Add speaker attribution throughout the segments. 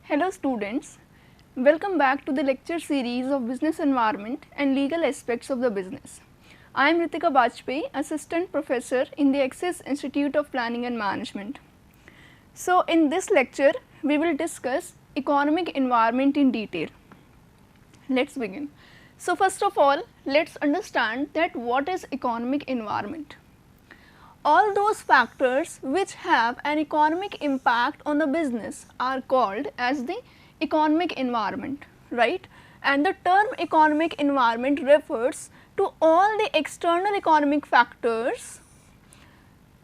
Speaker 1: Hello students, welcome back to the lecture series of Business Environment and Legal Aspects of the Business. I am Ritika Bajpayee, Assistant Professor in the Axis Institute of Planning and Management. So, in this lecture, we will discuss economic environment in detail. Let's begin. So, first of all, let's understand that what is economic environment. All those factors which have an economic impact on the business are called as the economic environment, right? And the term economic environment refers to all the external economic factors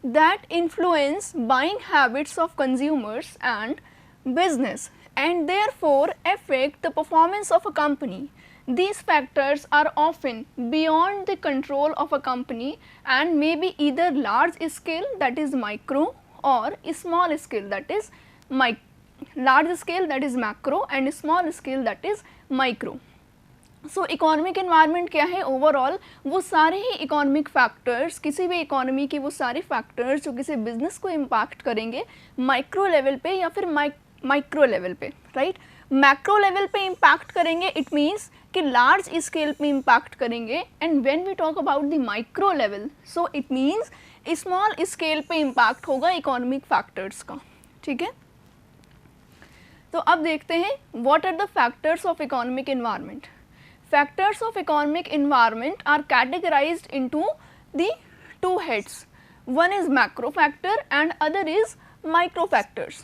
Speaker 1: that influence buying habits of consumers and business and therefore affect the performance of a company. These factors are often beyond the control of a company and may be either large scale, that is micro, or small scale, that is large scale, that is macro, and small scale, that is micro. So economic environment क्या है overall, वो सारे ही economic factors, किसी भी economy के वो सारे factors जो किसी बिजनेस को इम्पैक्ट करेंगे माइक्रो लेवल पे या फिर माइक्रो लेवल पे, राइट. मैक्रो लेवल पे इम्पैक्ट करेंगे, इट मीन्स कि लार्ज स्केल पे इम्पैक्ट करेंगे. And when we talk about the micro level, so it means small scale पे इम्पैक्ट होगा इकोनॉमिक फैक्टर्स का. ठीक है, तो अब देखते हैं what are the factors of economic environment. Factors of economic environment are categorized into the two heads. One is macro factor and other is micro factors.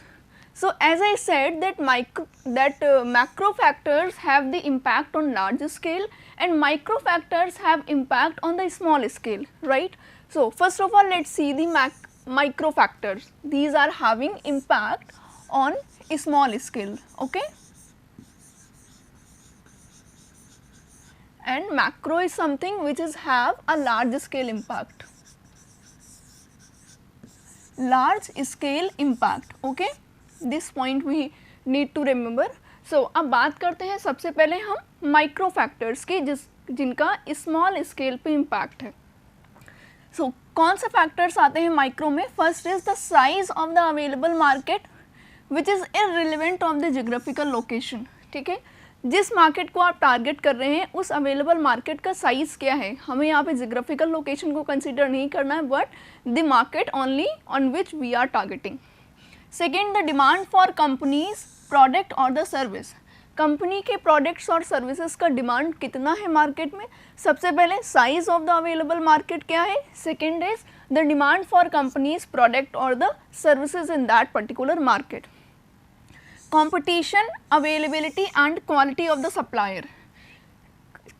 Speaker 1: So, as I said that macro factors have the impact on large scale and micro factors have impact on the small scale, right. So, first of all let us see the micro factors. These are having impact on small scale, okay. And macro is something which is have a large scale impact, large scale impact, okay. This point we need to remember. So, अब बात करते हैं सबसे पहले हम micro factors की जिनका small scale पे इम्पैक्ट है. सो कौन से फैक्टर्स आते हैं माइक्रो में. First is the size of the available market which is irrelevant of the geographical location. ठीक है, जिस मार्केट को आप टारगेट कर रहे हैं उस अवेलेबल मार्केट का साइज़ क्या है. हमें यहाँ पे जियोग्राफिकल लोकेशन को कंसीडर नहीं करना है but the market only on which we are targeting. Second, the demand for company's product और द सर्विस. कंपनी के प्रोडक्ट्स और सर्विसेज का डिमांड कितना है मार्केट में. सबसे पहले size of the available market क्या है. Second is the demand for company's product और the services in that particular market. Competition, availability and quality of the supplier.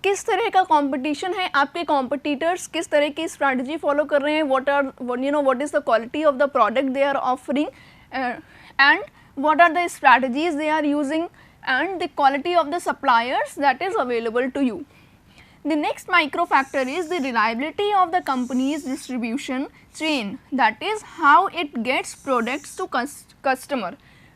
Speaker 1: किस तरह का कंपटीशन है, आपके कॉम्पिटिटर्स किस तरह की स्ट्रैटेजी फॉलो कर रहे हैं, what is the quality of the product they are offering and what are the strategies they are using and the quality of the suppliers that is available to you. The next micro factor is the reliability of the company's distribution chain, that is how it gets products to customer.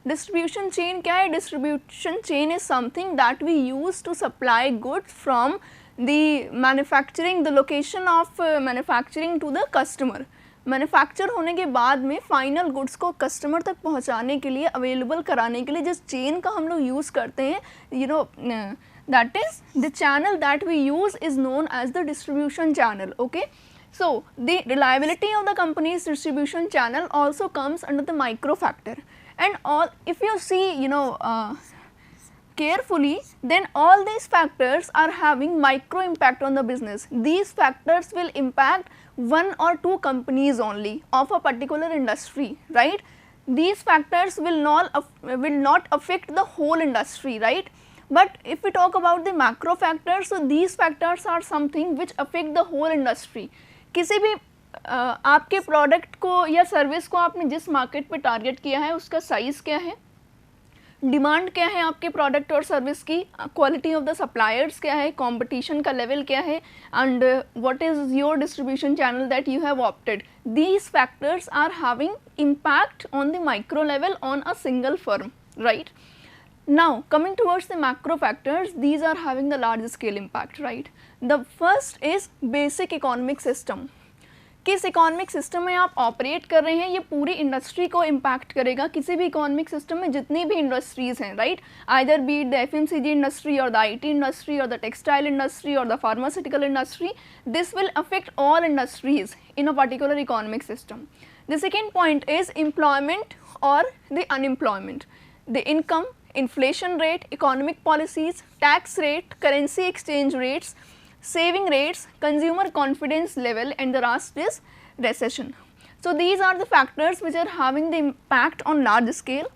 Speaker 1: Distribution chain क्या है. Distribution chain is something that we use to supply goods from the manufacturing, the location of manufacturing to the customer. Manufacture होने के बाद में final goods को customer तक पहुंचाने के लिए, अवेलेबल कराने के लिए जिस चेन का हम लोग यूज़ करते हैं, that is the channel that we use is known as the distribution channel, okay. So the reliability of the company's distribution channel also comes under the micro factor. And all if you see carefully, then all these factors are having micro impact on the business. These factors will impact one or two companies only of a particular industry, right. These factors will not affect the whole industry, right. But if we talk about the macro factors, so these factors are something which affect the whole industry. किसी भी आपके product को या service को आपने जिस market पे target किया है उसका साइज़ क्या है, डिमांड क्या है आपके प्रोडक्ट और सर्विस की, क्वालिटी ऑफ द सप्लायर्स क्या है, कंपटीशन का लेवल क्या है, and what is your distribution channel that you have opted. These factors are having impact on the micro level on a single firm, right. Now coming towards the macro factors, these are having the large scale impact, right. The first is basic economic system. किस economic system में आप operate कर रहे हैं ये पूरी industry को impact करेगा, किसी भी इकोनॉमिक सिस्टम में जितनी भी इंडस्ट्रीज़ हैं, right, either B it the FMCG industry और द IT इंडस्ट्री और द टेक्सटाइल इंडस्ट्री और the pharmaceutical industry, this will affect all industries in a particular economic system. The second point is employment or the unemployment, the income, inflation rate, economic policies, tax rate, currency exchange rates, saving rates, consumer confidence level, and the last is recession. So, these are the factors which are having the impact on large scale.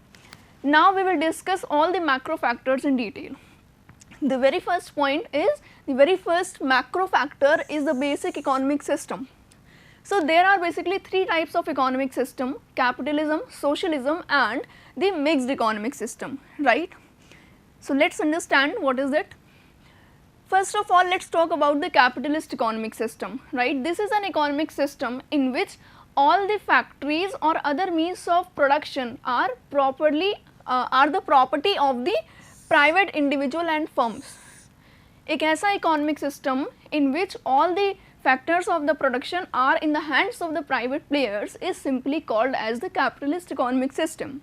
Speaker 1: Now, we will discuss all the macro factors in detail. The very first point is, the very first macro factor is the basic economic system. So, there are basically three types of economic system: capitalism, socialism and the mixed economic system, right. So, let us understand what is it. First of all, let us talk about the capitalist economic system, right. This is an economic system in which all the factories or other means of production are the property of the private individual and firms. एक ऐसा economic system in which all the factors of the production are in the hands of the private players is simply called as the capitalist economic system.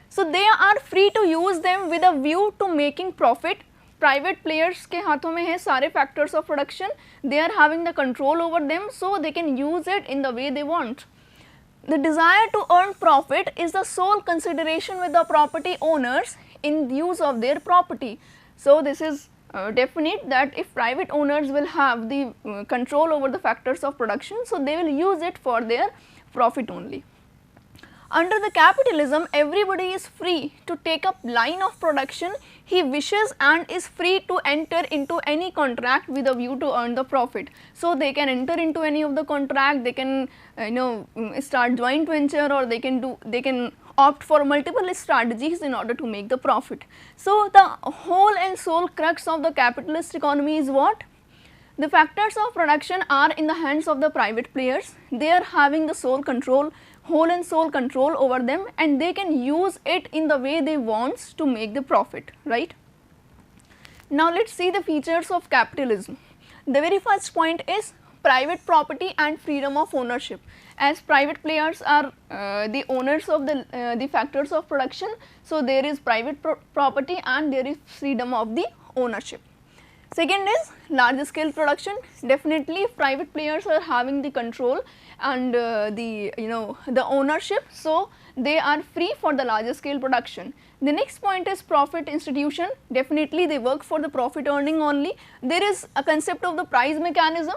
Speaker 1: So, they are free to use them with a view to making profit. Private players के हाथों में है सारे factors of production, they are having the control over them, so they can use it in the way they want. The desire to earn profit is the sole consideration with the property owners in use of their property. So, this is definite that if private owners will have the control over the factors of production, so they will use it for their profit only. Under the capitalism, everybody is free to take up line of production he wishes and is free to enter into any contract with a view to earn the profit. So, they can enter into any of the contract, they can start joint venture, or they can opt for multiple strategies in order to make the profit. So, the whole and sole crux of the capitalist economy is what? The factors of production are in the hands of the private players, they are having the sole control, whole and sole control over them, and they can use it in the way they want to make the profit, right. Now, let us see the features of capitalism. The very first point is private property and freedom of ownership. As private players are the owners of the factors of production, so there is private property and there is freedom of the ownership. Second is large scale production. Definitely if private players are having the control and the ownership, so they are free for the larger scale production. The next point is profit institution. Definitely they work for the profit earning only. There is a concept of the price mechanism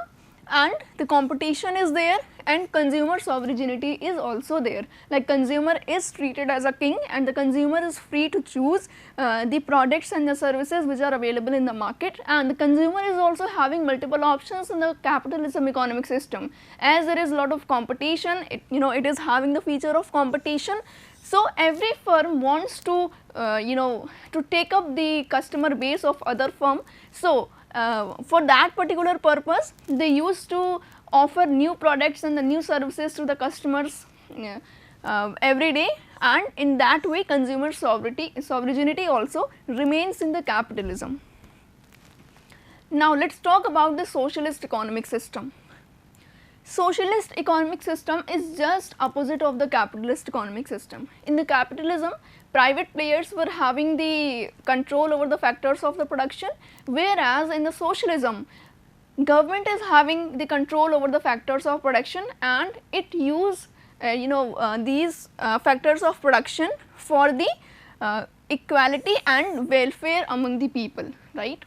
Speaker 1: and the competition is there, and consumer sovereignty is also there. Like consumer is treated as a king and the consumer is free to choose the products and the services which are available in the market, and the consumer is also having multiple options in the capitalism economic system. As there is a lot of competition, it is having the feature of competition. So, every firm wants to to take up the customer base of other firm. So, for that particular purpose, they used to offer new products and the new services to the customers every day, and in that way consumer sovereignty also remains in the capitalism. Now, let us talk about the socialist economic system. Socialist economic system is just opposite of the capitalist economic system. In the capitalism, private players were having the control over the factors of the production, whereas in the socialism, government is having the control over the factors of production and it use these factors of production for the equality and welfare among the people, right.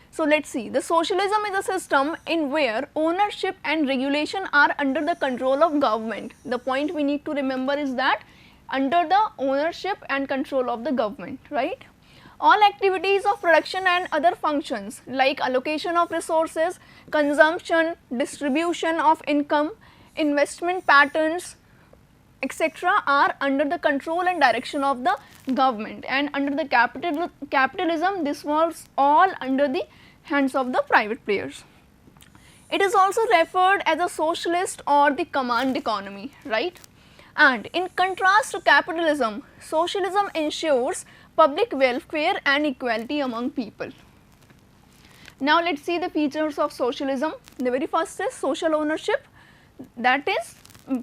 Speaker 1: So, let us see, the socialism is a system in where ownership and regulation are under the control of government. The point we need to remember is that under the ownership and control of the government, right. All activities of production and other functions like allocation of resources, consumption, distribution of income, investment patterns, etc. are under the control and direction of the government, and under the capitalism this was all under the hands of the private players. It is also referred as a socialist or the command economy, right. And in contrast to capitalism, socialism ensures public welfare and equality among people. Now, let us see the features of socialism. The very first is social ownership. that is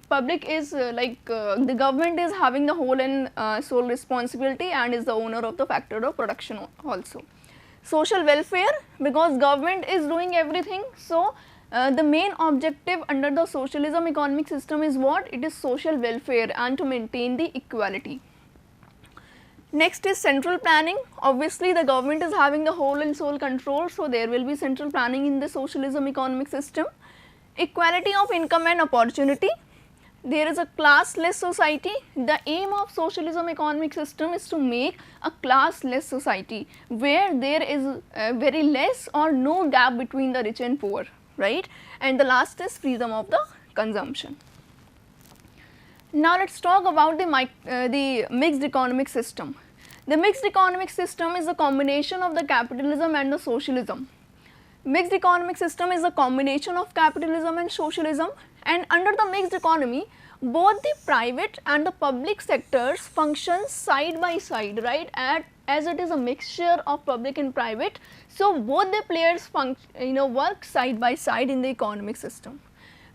Speaker 1: public is the government is having the whole and sole responsibility and is the owner of the factor of production also. Social welfare, because government is doing everything, so the main objective under the socialism economic system is what? It is social welfare and to maintain the equality. Next is central planning. Obviously, the government is having the whole and sole control, so there will be central planning in the socialism economic system. Equality of income and opportunity. There is a classless society. The aim of socialism economic system is to make a classless society where there is very less or no gap between the rich and poor, right? And the last is freedom of the consumption. Now, let us talk about the mixed economic system. The mixed economic system is a combination of the capitalism and the socialism. Mixed economic system is a combination of capitalism and socialism, and under the mixed economy, both the private and the public sectors function side by side, right? As it is a mixture of public and private, so both the players work side by side in the economic system.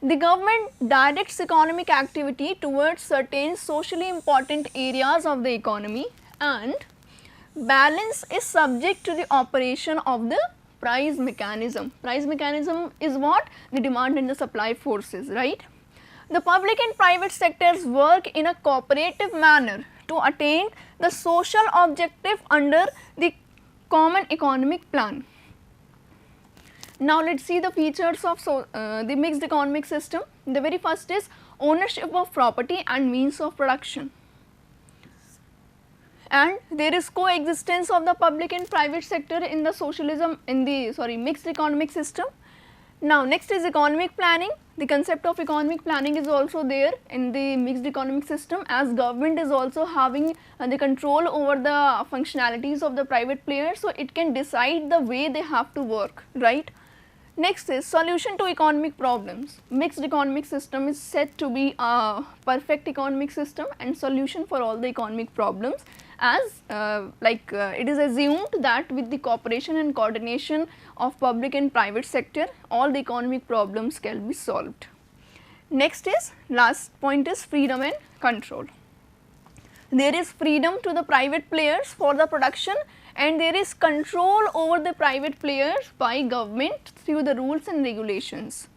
Speaker 1: The government directs economic activity towards certain socially important areas of the economy, and balance is subject to the operation of the price mechanism. Price mechanism is what? The demand and the supply forces, right? The public and private sectors work in a cooperative manner to attain the social objective under the common economic plan. Now, let us see the features of the mixed economic system. The very first is ownership of property and means of production, and there is coexistence of the public and private sector in the mixed economic system. Now, next is economic planning. The concept of economic planning is also there in the mixed economic system, as government is also having the control over the functionalities of the private players, so it can decide the way they have to work, right? Next is solution to economic problems. Mixed economic system is said to be a perfect economic system and solution for all the economic problems, as it is assumed that with the cooperation and coordination of public and private sector, all the economic problems can be solved. Next is, last point is freedom and control. There is freedom to the private players for the production, and there is control over the private players by government through the rules and regulations.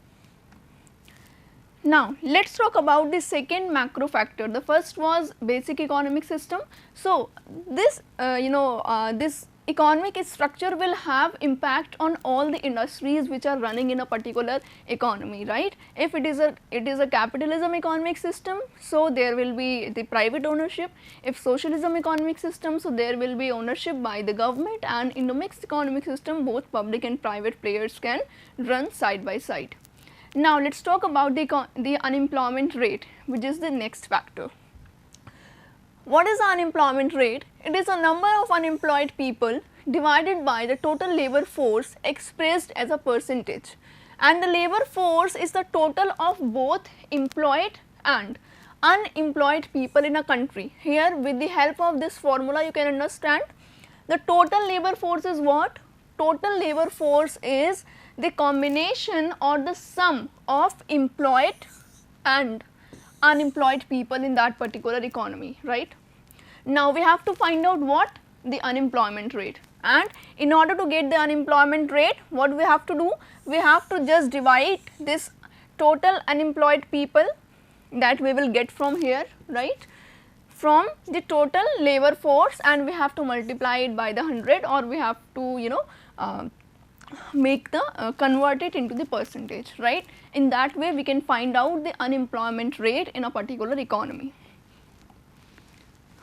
Speaker 1: Now, let us talk about the second macro factor. The first was basic economic system. So, this this economic structure will have impact on all the industries which are running in a particular economy, right? If it is a capitalism economic system, so there will be the private ownership. If socialism economic system, so there will be ownership by the government, and in the mixed economic system, both public and private players can run side by side. Now, let us talk about the unemployment rate, which is the next factor. What is the unemployment rate? It is a number of unemployed people divided by the total labor force expressed as a percentage, and the labor force is the total of both employed and unemployed people in a country. Here, with the help of this formula, you can understand the total labor force is what? Total labor force is the combination or the sum of employed and unemployed people in that particular economy, right? Now, we have to find out what? The unemployment rate, and in order to get the unemployment rate, what we have to do? We have to just divide this total unemployed people that we will get from here, right, from the total labor force, and we have to multiply it by the 100, or we have to make the convert it into the percentage, right. In that way we can find out the unemployment rate in a particular economy.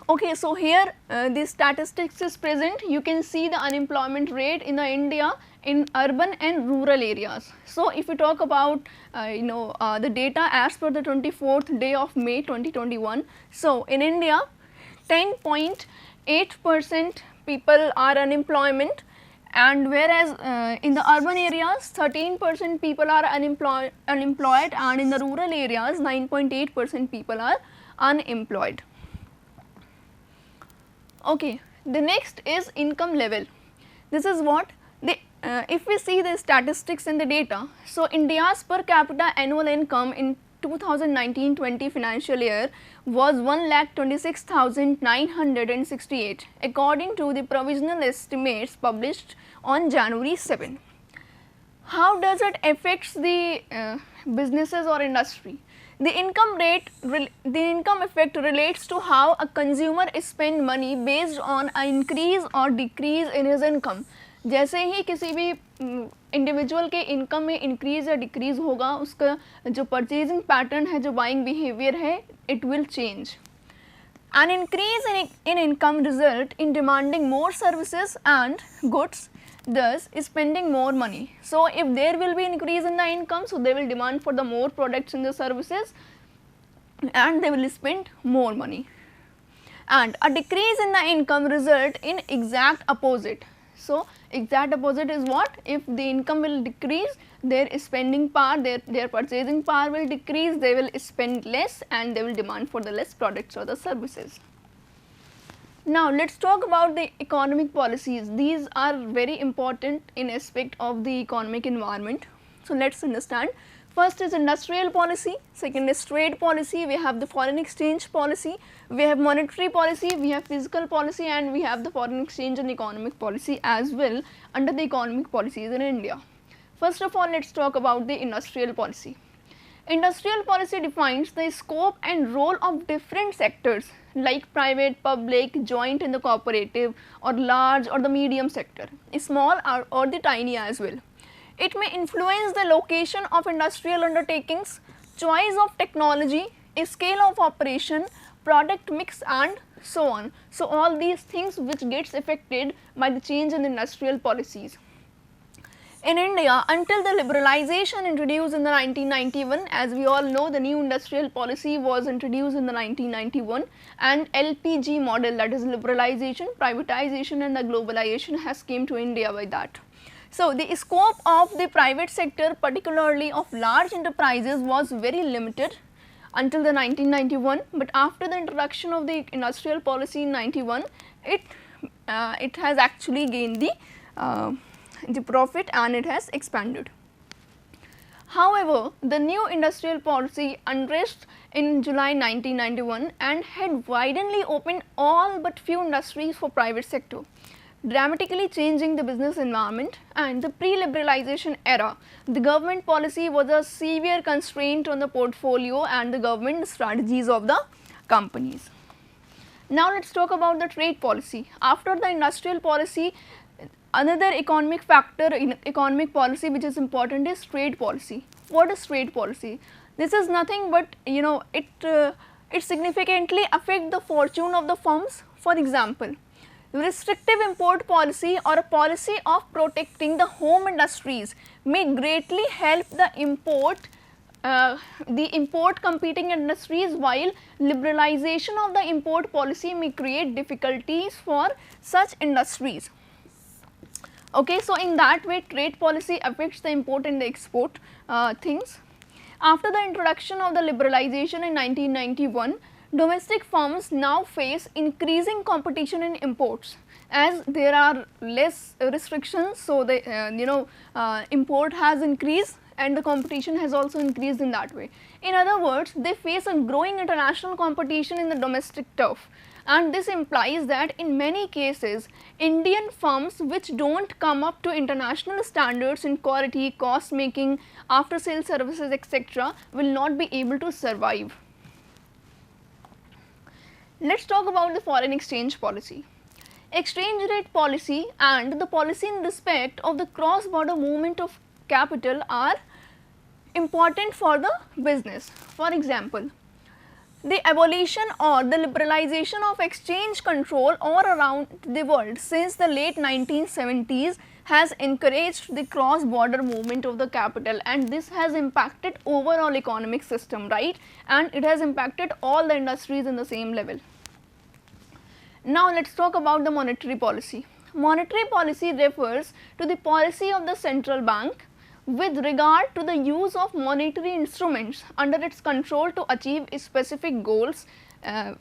Speaker 1: Okay, so here the statistics is present. You can see the unemployment rate in the India in urban and rural areas. So, if we talk about the data as per the 24th day of May 2021. So, in India 10.8% people are unemployment, and whereas in the urban areas 13% people are unemployed, and in the rural areas 9.8% people are unemployed. Okay, the next is income level. This is what the if we see the statistics and the data. So, India's per capita annual income in 2019-20 financial year was 1,26,968 according to the provisional estimates published on January 7. How does it affects the businesses or industry? The income effect relates to how a consumer spend money based on an increase or decrease in his income. जैसे ही किसी भी individual के income में increase या decrease होगा, उसका जो purchasing pattern है, जो बाइंग बिहेवियर है, it will change. An increase in income result in demanding more services and goods, thus spending more money. So, if there will be increase in the income, so they will demand for the more products and the services and they will spend more money. And a decrease in the income result in exact opposite. So, exact opposite is what? If the income will decrease, their spending power, their purchasing power will decrease, they will spend less and they will demand for the less products or the services. Now, let us talk about the economic policies. These are very important in aspect of the economic environment. So, let us understand. First is industrial policy, second is trade policy, we have the foreign exchange policy, we have monetary policy, we have fiscal policy and we have the foreign exchange and economic policy as well under the economic policies in India. First of all, let us talk about the industrial policy. Industrial policy defines the scope and role of different sectors like private, public, joint and the cooperative or large or the medium sector, small or the tiny as well. It may influence the location of industrial undertakings, choice of technology, scale of operation, product mix and so on. So, all these things which gets affected by the change in industrial policies. In India, until the liberalization introduced in the 1991, as we all know, the new industrial policy was introduced in the 1991 and LPG model, that is liberalization, privatization and the globalization has came to India by that. So, the scope of the private sector, particularly of large enterprises, was very limited until the 1991, but after the introduction of the industrial policy in 91, it has actually gained the profit and it has expanded. However, the new industrial policy unrest in July 1991 and had widely opened all but few industries for private sector, dramatically changing the business environment. And the pre-liberalization era, the government policy was a severe constraint on the portfolio and the government strategies of the companies. Now, let us talk about the trade policy. After the industrial policy, another economic factor in economic policy which is important is trade policy. What is trade policy? This is nothing but, it significantly affect the fortune of the firms. For example, restrictive import policy or a policy of protecting the home industries may greatly help the import competing industries, while liberalization of the import policy may create difficulties for such industries. Okay, so in that way trade policy affects the import and the export things. After the introduction of the liberalization in 1991, domestic firms now face increasing competition in imports as there are less restrictions. So, the import has increased and the competition has also increased in that way. In other words, they face a growing international competition in the domestic turf, and this implies that in many cases Indian firms which do not come up to international standards in quality, cost making, after sales services etc. will not be able to survive. Let us talk about the foreign exchange policy. Exchange rate policy and the policy in respect of the cross border movement of capital are important for the business. For example, the abolition or the liberalization of exchange control all around the world since the late 1970s has encouraged the cross border movement of the capital, and this has impacted overall economic system, right, and it has impacted all the industries in the same level. Now, let us talk about the monetary policy. Monetary policy refers to the policy of the central bank with regard to the use of monetary instruments under its control to achieve specific goals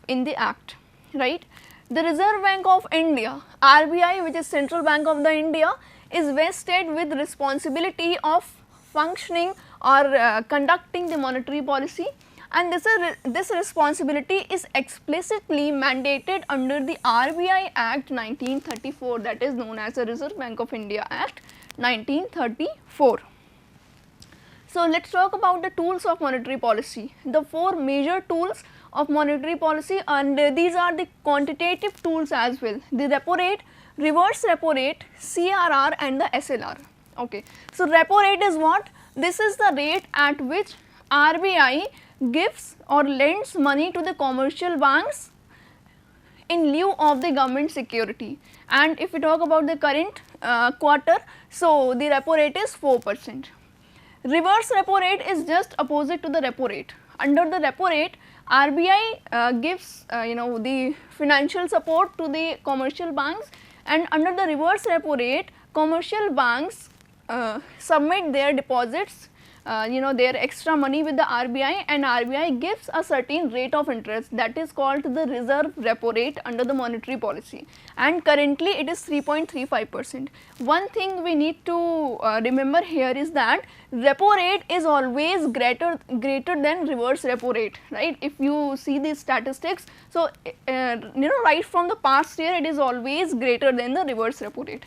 Speaker 1: in the act, right. The Reserve Bank of India, RBI, which is Central Bank of the India, is vested with responsibility of functioning or conducting the monetary policy, and this responsibility is explicitly mandated under the RBI Act 1934, that is known as the Reserve Bank of India Act 1934. So, let us talk about the tools of monetary policy. The four major tools of monetary policy, and these are the quantitative tools as well: the repo rate, reverse repo rate, CRR and the SLR. Okay. So, repo rate is what? This is the rate at which RBI gives or lends money to the commercial banks in lieu of the government security. And if we talk about the current quarter, so the repo rate is 4%. Reverse repo rate is just opposite to the repo rate. Under the repo rate, RBI gives the financial support to the commercial banks, and under the reverse repo rate, commercial banks submit their deposits, their extra money with the RBI, and RBI gives a certain rate of interest, that is called the reserve repo rate under the monetary policy, and currently it is 3.35%. One thing we need to remember here is that repo rate is always greater than reverse repo rate, right? If you see these statistics, so right from the past year, it is always greater than the reverse repo rate.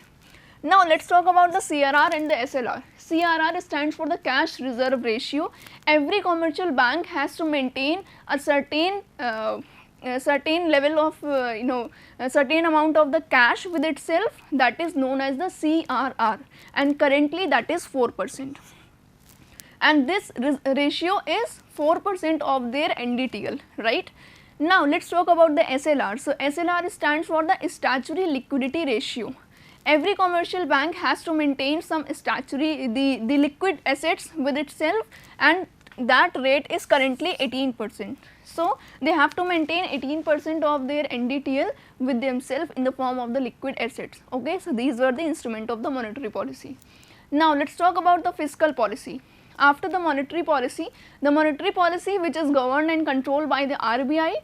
Speaker 1: Now, let us talk about the CRR and the SLR. CRR stands for the cash reserve ratio. Every commercial bank has to maintain a certain level of a certain amount of the cash with itself, that is known as the CRR, and currently that is 4%. And this ratio is 4% of their NDTL, right? Now, let us talk about the SLR. So, SLR stands for the statutory liquidity ratio. Every commercial bank has to maintain some statutory the liquid assets with itself, and that rate is currently 18%. So, they have to maintain 18% of their NDTL with themselves in the form of the liquid assets. Okay. So, these were the instrument of the monetary policy. Now, let us talk about the fiscal policy. After the monetary policy which is governed and controlled by the RBI.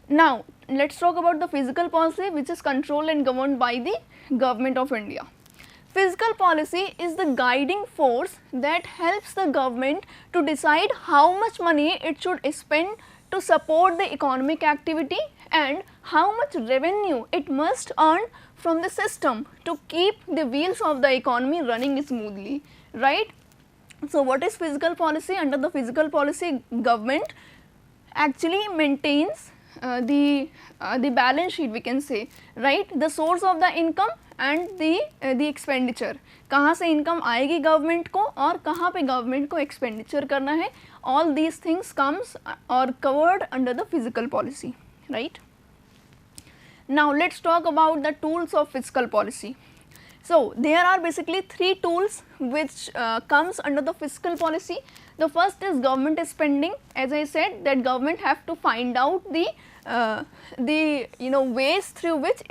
Speaker 1: Now, let us talk about the fiscal policy which is controlled and governed by the Government of India. Fiscal policy is the guiding force that helps the government to decide how much money it should spend to support the economic activity and how much revenue it must earn from the system to keep the wheels of the economy running smoothly, right? So, what is fiscal policy? Under the fiscal policy, government actually maintains the balance sheet, we can say, right? The source of the income and the expenditure. कहाँ से income आएगी government को और कहाँ पे government को expenditure करना है, all these things comes or covered under the fiscal policy, right? Now, let us talk about the tools of fiscal policy. So, there are basically three tools which comes under the fiscal policy. The first is government spending. As I said, that government have to find out the ways through which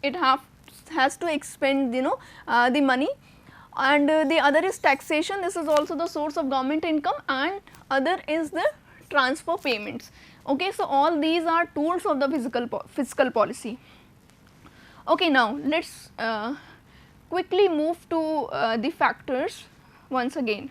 Speaker 1: it has to expend the money, and the other is taxation. This is also the source of government income, and other is the transfer payments. Okay, so all these are tools of the fiscal policy. Okay, now let us quickly move to the factors once again.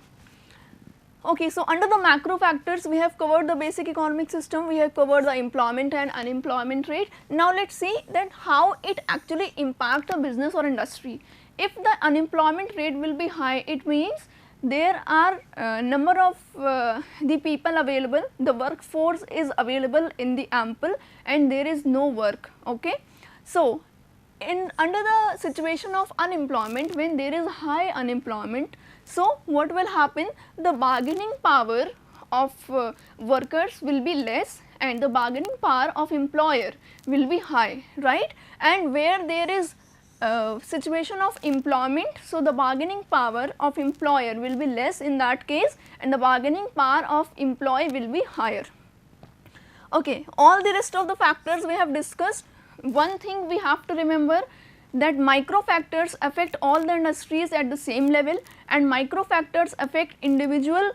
Speaker 1: Okay, so under the macro factors, we have covered the basic economic system, we have covered the employment and unemployment rate. Now, let us see that how it actually impacts a business or industry. If the unemployment rate will be high, it means there are number of the people available, the workforce is available in the ample, and there is no work. Okay. So, under the situation of unemployment, when there is high unemployment, so what will happen? The bargaining power of workers will be less and the bargaining power of employer will be high, right? And where there is situation of employment, so the bargaining power of employer will be less in that case, and the bargaining power of employee will be higher. Okay, all the rest of the factors we have discussed. One thing we have to remember, that micro factors affect all the industries at the same level, and micro factors affect individual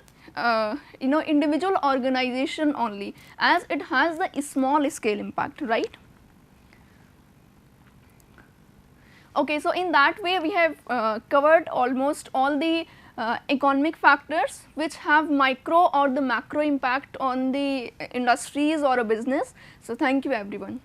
Speaker 1: individual organization only, as it has the small scale impact, right? Okay, so in that way we have covered almost all the economic factors which have micro or the macro impact on the industries or a business. So, thank you everyone.